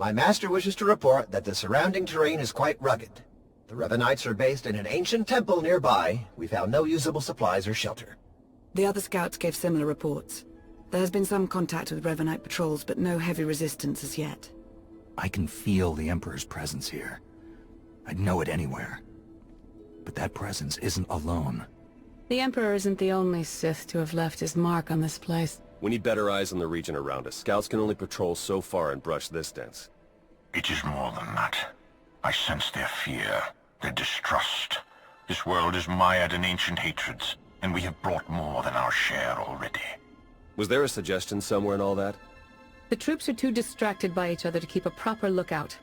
My master wishes to report that the surrounding terrain is quite rugged. The Revanites are based in an ancient temple nearby. We found no usable supplies or shelter. The other scouts gave similar reports. There has been some contact with Revanite patrols, but no heavy resistance as yet. I can feel the Emperor's presence here. I'd know it anywhere. But that presence isn't alone. The Emperor isn't the only Sith to have left his mark on this place. We need better eyes on the region around us. Scouts can only patrol so far and brush this dense. It is more than that. I sense their fear, their distrust. This world is mired in ancient hatreds, and we have brought more than our share already. Was there a suggestion somewhere in all that? The troops are too distracted by each other to keep a proper lookout.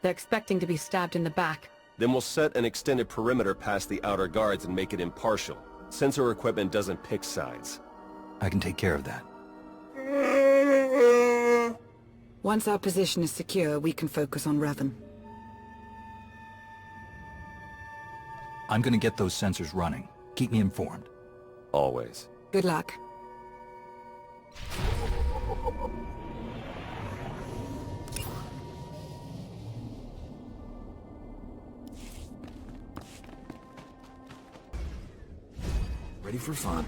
They're expecting to be stabbed in the back. Then we'll set an extended perimeter past the outer guards and make it impartial. Sensor equipment doesn't pick sides. I can take care of that. Once our position is secure, we can focus on Revan. I'm gonna get those sensors running. Keep me informed. Always. Good luck. Ready for fun.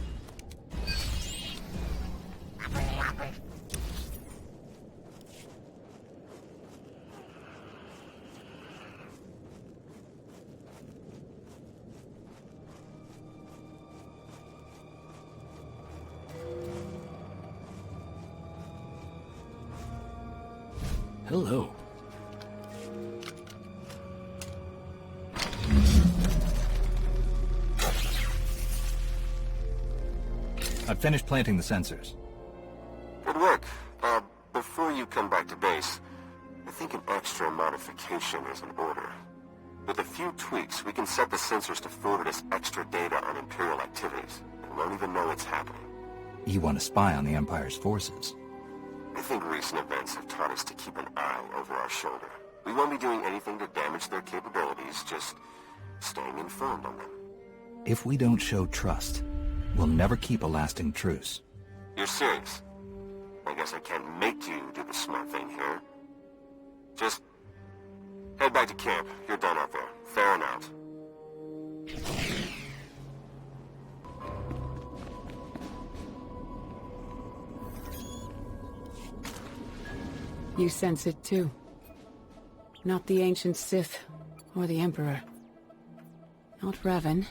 Hello. I've finished planting the sensors. Good work. Before you come back to base, I think an extra modification is in order. With a few tweaks, we can set the sensors to forward us extra data on Imperial activities, and won't even know it's happening. You want to spy on the Empire's forces? I think recent events have taught us to keep an eye over our shoulder. We won't be doing anything to damage their capabilities, just staying informed on them. If we don't show trust, we'll never keep a lasting truce. You're serious? I guess I can't make you do the smart thing here. Just head back to camp. You're done out there. Fair and out. You sense it too. Not the ancient Sith, or the Emperor. Not Revan.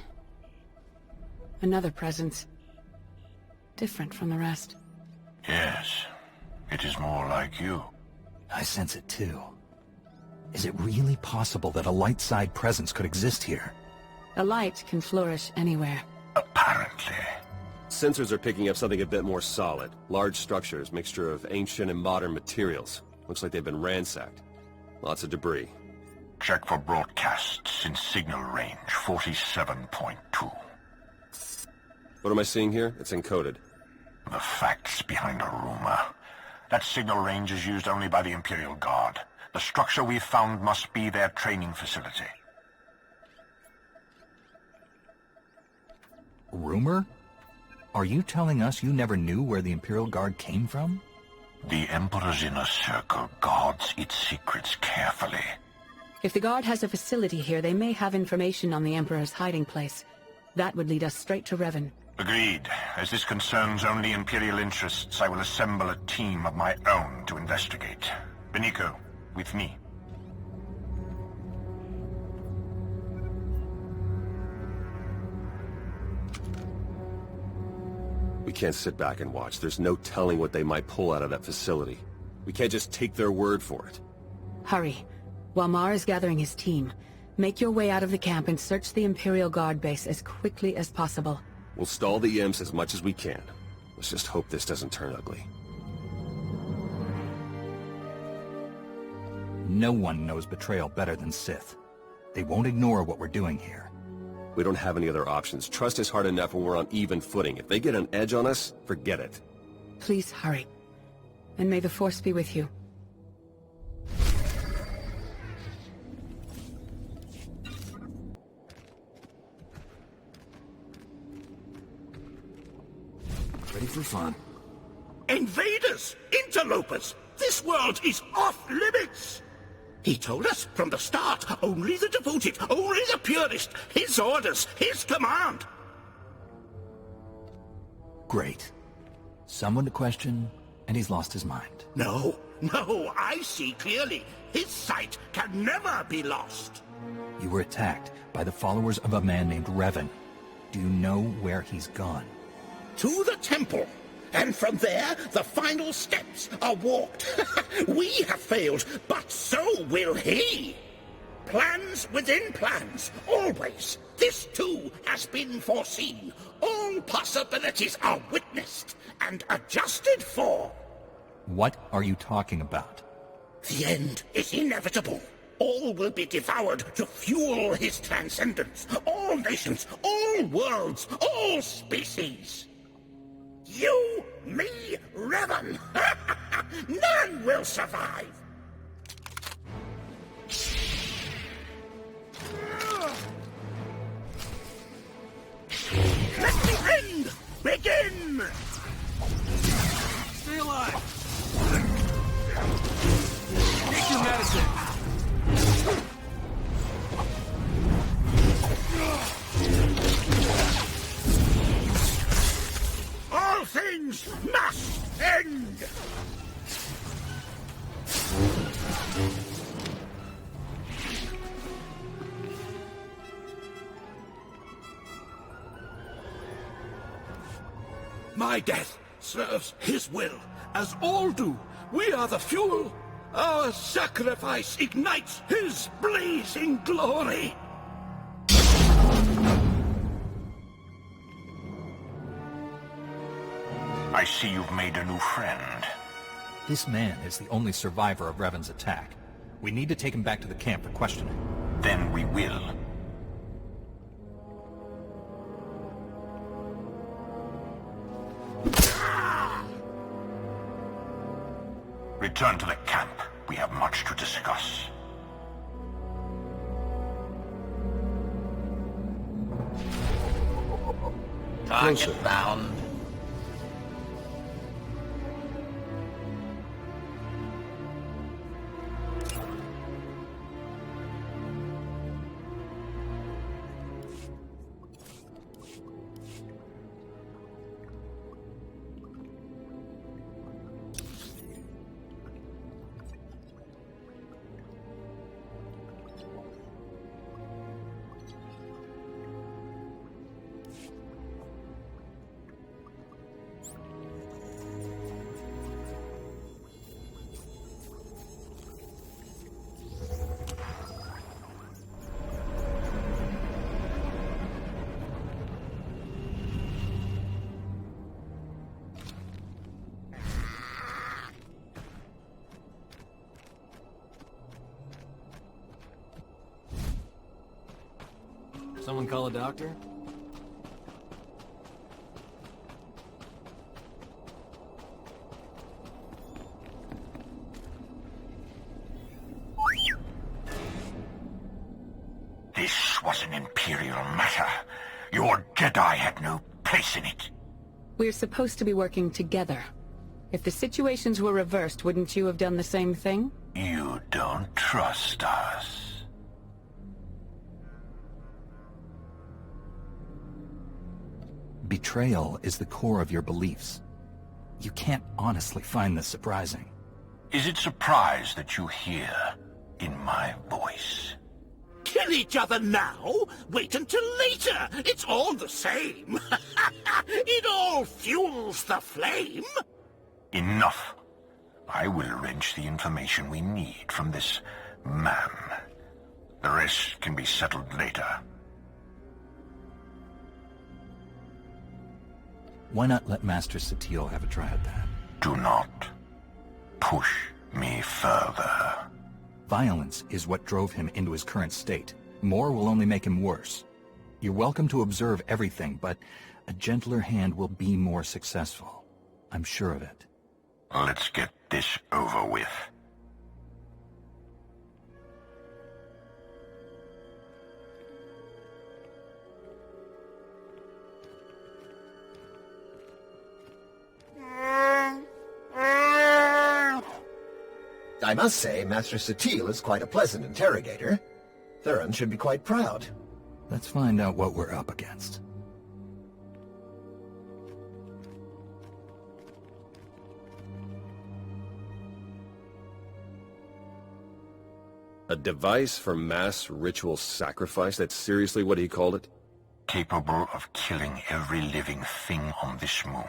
Another presence. Different from the rest. Yes, it is more like you. I sense it too. Is it really possible that a light side presence could exist here? A light can flourish anywhere. Apparently. Sensors are picking up something a bit more solid. Large structures, mixture of ancient and modern materials. Looks like they've been ransacked. Lots of debris. Check for broadcasts in signal range 47.2. What am I seeing here? It's encoded. The facts behind a rumor. That signal range is used only by the Imperial Guard. The structure we've found must be their training facility. Rumor? Are you telling us you never knew where the Imperial Guard came from? The Emperor's inner circle guards its secrets carefully. If the Guard has a facility here, they may have information on the Emperor's hiding place. That would lead us straight to Revan. Agreed. As this concerns only Imperial interests, I will assemble a team of my own to investigate. Beniko, with me. We can't sit back and watch. There's no telling what they might pull out of that facility. We can't just take their word for it. Hurry. While Mar is gathering his team, make your way out of the camp and search the Imperial Guard base as quickly as possible. We'll stall the imps as much as we can. Let's just hope this doesn't turn ugly. No one knows betrayal better than Sith. They won't ignore what we're doing here. We don't have any other options. Trust is hard enough when we're on even footing. If they get an edge on us, forget it. Please hurry. And may the Force be with you. Ready for fun. Invaders! Interlopers! This world is off limits! He told us from the start, only the devoted, only the purest, his orders, his command! Great. Someone to question, and he's lost his mind. No, I see clearly. His sight can never be lost. You were attacked by the followers of a man named Revan. Do you know where he's gone? To the temple. And from there, the final steps are walked. We have failed, but so will he. Plans within plans, always. This too has been foreseen. All possibilities are witnessed and adjusted for. What are you talking about? The end is inevitable. All will be devoured to fuel his transcendence. All nations, all worlds, all species. You, me, Revan. None will survive. Let the end begin! Stay alive! Take your medicine! All things must end! My death serves his will, as all do. We are the fuel. Our sacrifice ignites his blazing glory. I see you've made a new friend. This man is the only survivor of Revan's attack. We need to take him back to the camp for questioning. Then we will. Return to the camp. We have much to discuss. Target found. Someone call a doctor? This was an Imperial matter. Your Jedi had no place in it. We're supposed to be working together. If the situations were reversed, wouldn't you have done the same thing? You don't trust us. Betrayal is the core of your beliefs. You can't honestly find this surprising. Is it surprise that you hear in my voice? Kill each other now? Wait until later. It's all the same. It all fuels the flame. Enough. I will wrench the information we need from this man. The rest can be settled later. Why not let Master SWTOR have a try at that? Do not push me further. Violence is what drove him into his current state. More will only make him worse. You're welcome to observe everything, but a gentler hand will be more successful. I'm sure of it. Let's get this over with. I must say, Master SWTOR is quite a pleasant interrogator. Theron should be quite proud. Let's find out what we're up against. A device for mass ritual sacrifice? That's seriously what he called it? Capable of killing every living thing on this moon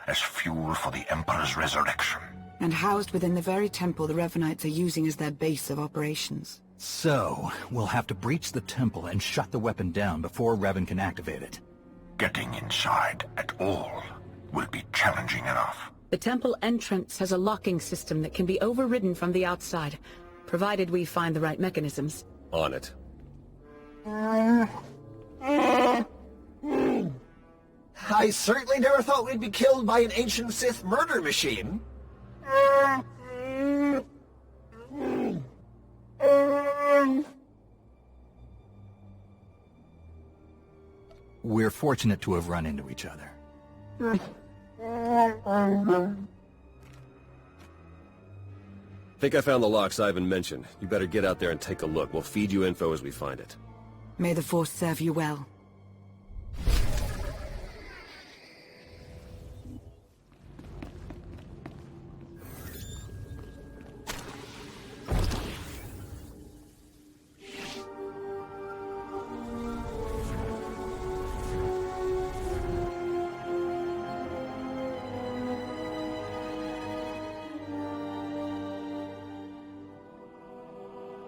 as fuel for the Emperor's resurrection. And housed within the very temple the Revanites are using as their base of operations. So, we'll have to breach the temple and shut the weapon down before Revan can activate it. Getting inside at all will be challenging enough. The temple entrance has a locking system that can be overridden from the outside, provided we find the right mechanisms. On it. I certainly never thought we'd be killed by an ancient Sith murder machine. We're fortunate to have run into each other. Think I found the locks Yavin mentioned. You better get out there and take a look. We'll feed you info as we find it. May the Force serve you well.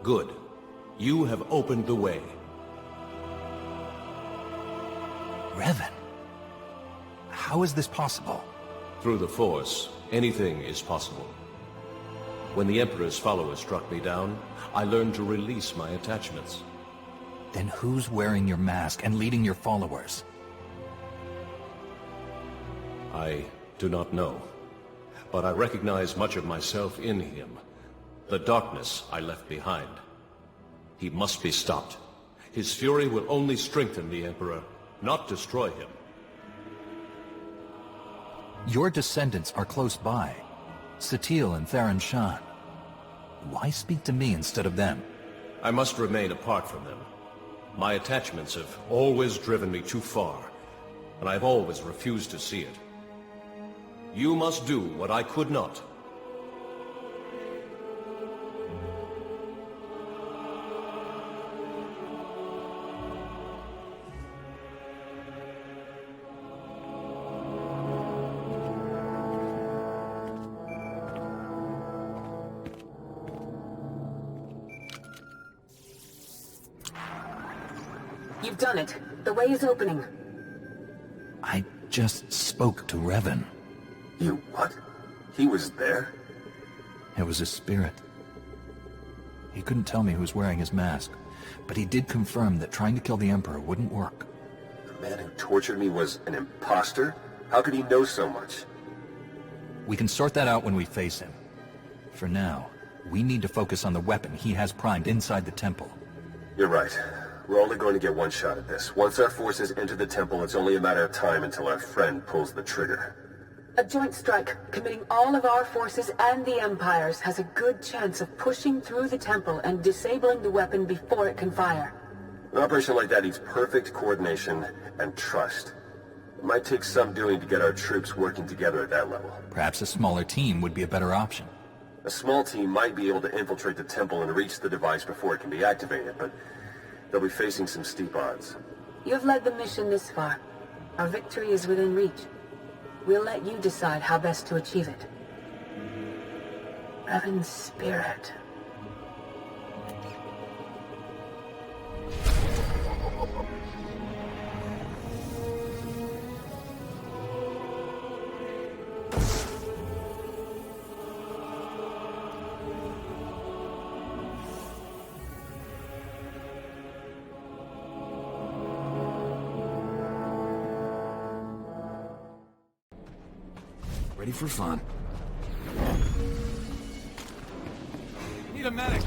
Good. You have opened the way. Revan? How is this possible? Through the Force, anything is possible. When the Emperor's followers struck me down, I learned to release my attachments. Then who's wearing your mask and leading your followers? I do not know, but I recognize much of myself in him. The darkness I left behind. He must be stopped. His fury will only strengthen the Emperor, not destroy him. Your descendants are close by. SWTOR and Theron Shan. Why speak to me instead of them? I must remain apart from them. My attachments have always driven me too far, and I've always refused to see it. You must do what I could not. You've done it. The way is opening. I just spoke to Revan. You what? He was there? It was his spirit. He couldn't tell me who was wearing his mask, but he did confirm that trying to kill the Emperor wouldn't work. The man who tortured me was an imposter? How could he know so much? We can sort that out when we face him. For now, we need to focus on the weapon he has primed inside the temple. You're right. We're only going to get one shot at this. Once our forces enter the temple, it's only a matter of time until our friend pulls the trigger. A joint strike, committing all of our forces and the Empire's, has a good chance of pushing through the temple and disabling the weapon before it can fire. An operation like that needs perfect coordination and trust. It might take some doing to get our troops working together at that level. Perhaps a smaller team would be a better option. A small team might be able to infiltrate the temple and reach the device before it can be activated, but they'll be facing some steep odds. You have led the mission this far. Our victory is within reach. We'll let you decide how best to achieve it. Revan's spirit. Ready for fun. Need a medic.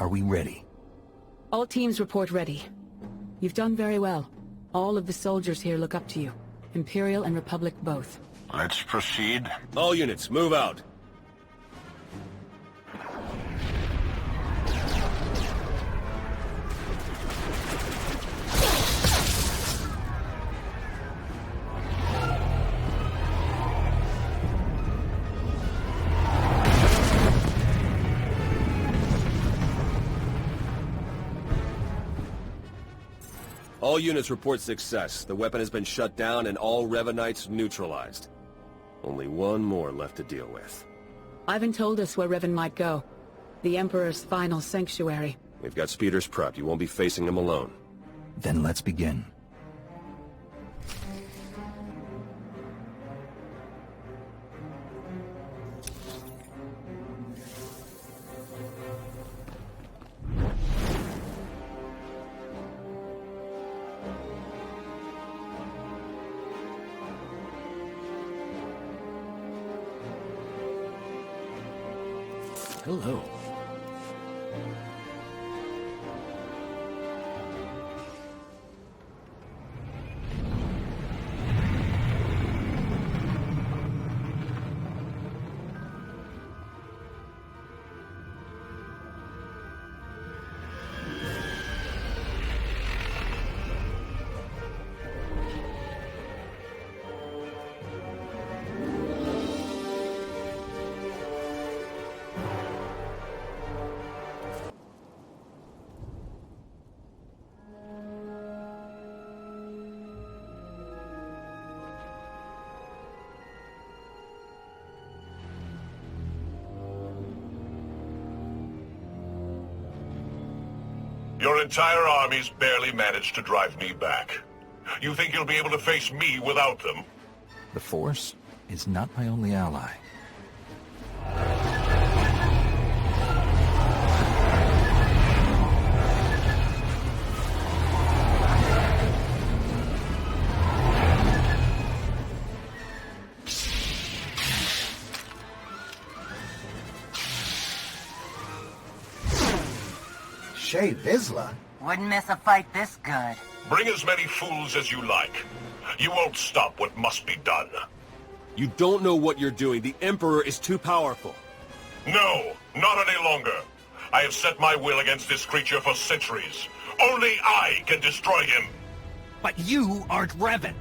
Are we ready? All teams report ready. You've done very well. All of the soldiers here look up to you. Imperial and Republic both. Let's proceed. All units, move out. All units report success. The weapon has been shut down and all Revanites neutralized. Only one more left to deal with. Yavin told us where Revan might go. The Emperor's final sanctuary. We've got speeders prepped. You won't be facing them alone. Then let's begin. Hello. Your entire army's barely managed to drive me back. You think you'll be able to face me without them? The Force is not my only ally. Shay Vizsla? Wouldn't miss a fight this good. Bring as many fools as you like. You won't stop what must be done. You don't know what you're doing. The Emperor is too powerful. No, not any longer. I have set my will against this creature for centuries. Only I can destroy him. But you aren't Revan.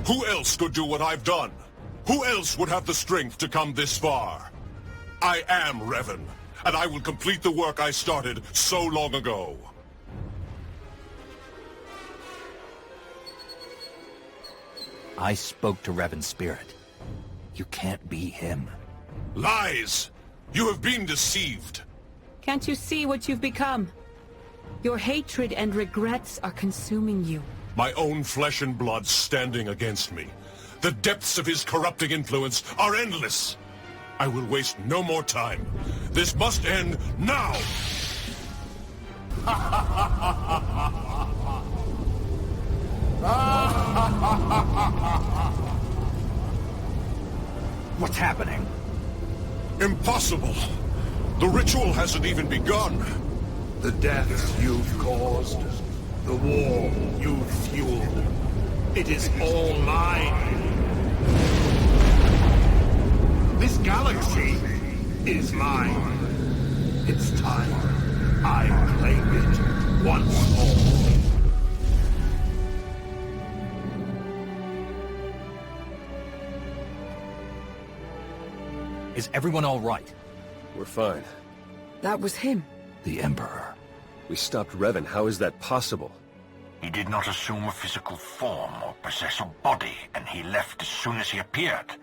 Who else could do what I've done? Who else would have the strength to come this far? I am Revan, and I will complete the work I started so long ago. I spoke to Revan's spirit. You can't be him. Lies! You have been deceived. Can't you see what you've become? Your hatred and regrets are consuming you. My own flesh and blood standing against me. The depths of his corrupting influence are endless. I will waste no more time. This must end now! What's happening? Impossible! The ritual hasn't even begun. The deaths you've caused, the war you've fueled, it is all mine. This galaxy is mine. It's time I claim it once more. Is everyone all right? We're fine. That was him. The Emperor. We stopped Revan. How is that possible? He did not assume a physical form or possess a body, and he left as soon as he appeared.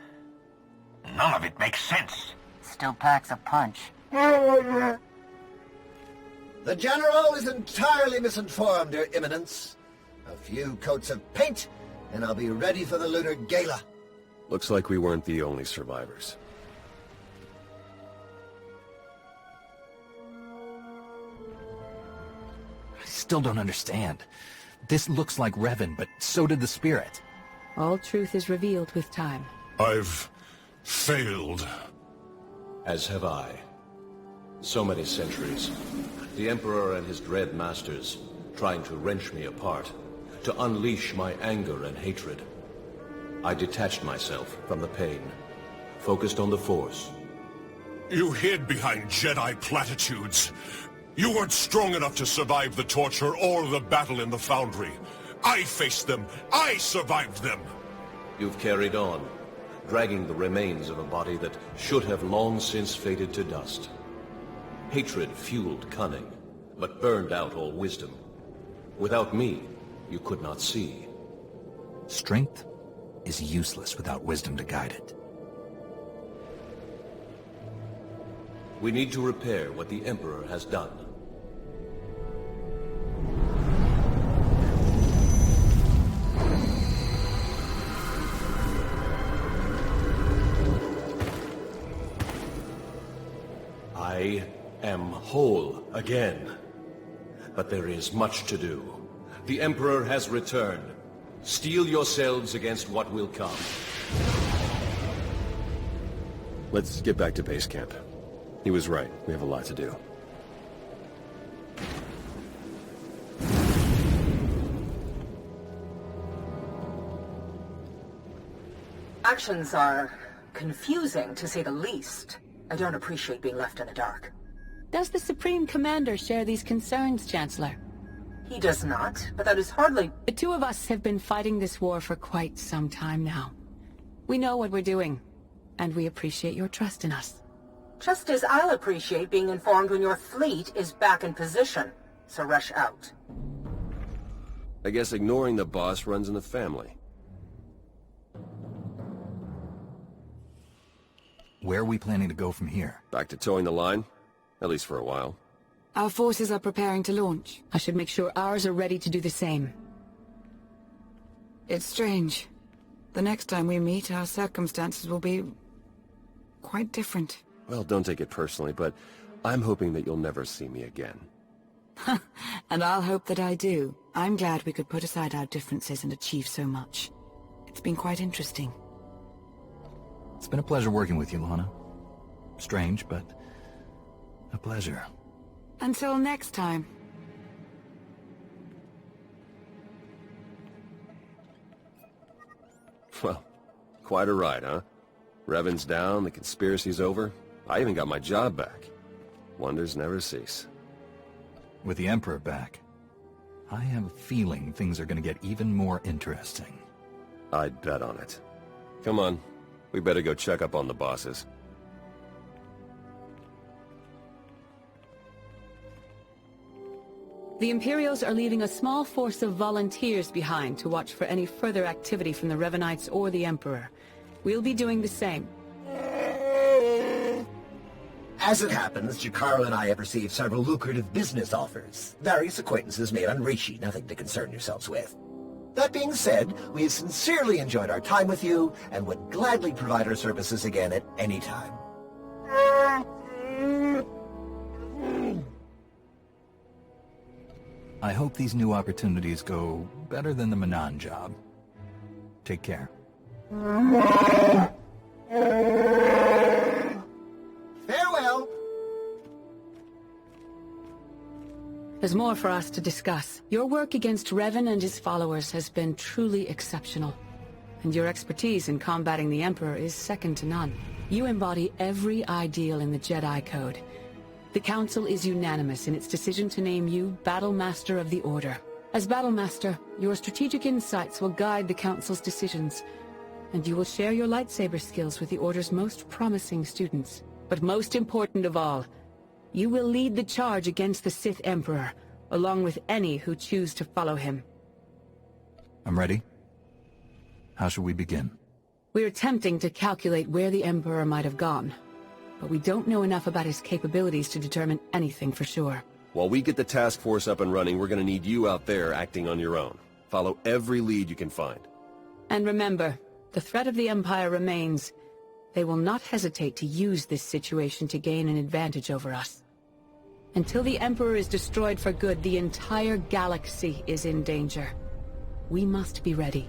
None of it makes sense. Still packs a punch. The General is entirely misinformed, Your Eminence. A few coats of paint, and I'll be ready for the Lunar Gala. Looks like we weren't the only survivors. I still don't understand. This looks like Revan, but so did the spirit. All truth is revealed with time. I've failed. As have I. So many centuries. The Emperor and his dread masters, trying to wrench me apart, to unleash my anger and hatred. I detached myself from the pain, focused on the Force. You hid behind Jedi platitudes. You weren't strong enough to survive the torture or the battle in the Foundry. I faced them. I survived them. You've carried on, dragging the remains of a body that should have long since faded to dust. Hatred fueled cunning, but burned out all wisdom. Without me, you could not see. Strength is useless without wisdom to guide it. We need to repair what the Emperor has done. I am whole again. But there is much to do. The Emperor has returned. Steel yourselves against what will come. Let's get back to base camp. He was right. We have a lot to do. Actions are confusing, to say the least. I don't appreciate being left in the dark. Does the Supreme Commander share these concerns, Chancellor? He does not, but that is hardly... The two of us have been fighting this war for quite some time now. We know what we're doing, and we appreciate your trust in us. Just as I'll appreciate being informed when your fleet is back in position, so rush out. I guess ignoring the boss runs in the family. Where are we planning to go from here? Back to towing the line? At least for a while. Our forces are preparing to launch. I should make sure ours are ready to do the same. It's strange. The next time we meet, our circumstances will be... quite different. Well, don't take it personally, but I'm hoping that you'll never see me again. And I'll hope that I do. I'm glad we could put aside our differences and achieve so much. It's been quite interesting. It's been a pleasure working with you, Lana. Strange, but a pleasure. Until next time. Well, quite a ride, huh? Revan's down, the conspiracy's over. I even got my job back. Wonders never cease. With the Emperor back, I have a feeling things are going to get even more interesting. I'd bet on it. Come on, we better go check up on the bosses. The Imperials are leaving a small force of volunteers behind to watch for any further activity from the Revanites or the Emperor. We'll be doing the same. As it happens, Jakaro and I have received several lucrative business offers. Various acquaintances made on Rishi, nothing to concern yourselves with. That being said, we have sincerely enjoyed our time with you, and would gladly provide our services again at any time. I hope these new opportunities go better than the Manan job. Take care. Farewell! There's more for us to discuss. Your work against Revan and his followers has been truly exceptional. And your expertise in combating the Emperor is second to none. You embody every ideal in the Jedi Code. The Council is unanimous in its decision to name you Battle Master of the Order. As Battle Master, your strategic insights will guide the Council's decisions, and you will share your lightsaber skills with the Order's most promising students. But most important of all, you will lead the charge against the Sith Emperor, along with any who choose to follow him. I'm ready. How should we begin? We're attempting to calculate where the Emperor might have gone, but we don't know enough about his capabilities to determine anything for sure. While we get the task force up and running, we're gonna need you out there acting on your own. Follow every lead you can find. And remember, the threat of the Empire remains. They will not hesitate to use this situation to gain an advantage over us. Until the Emperor is destroyed for good, the entire galaxy is in danger. We must be ready.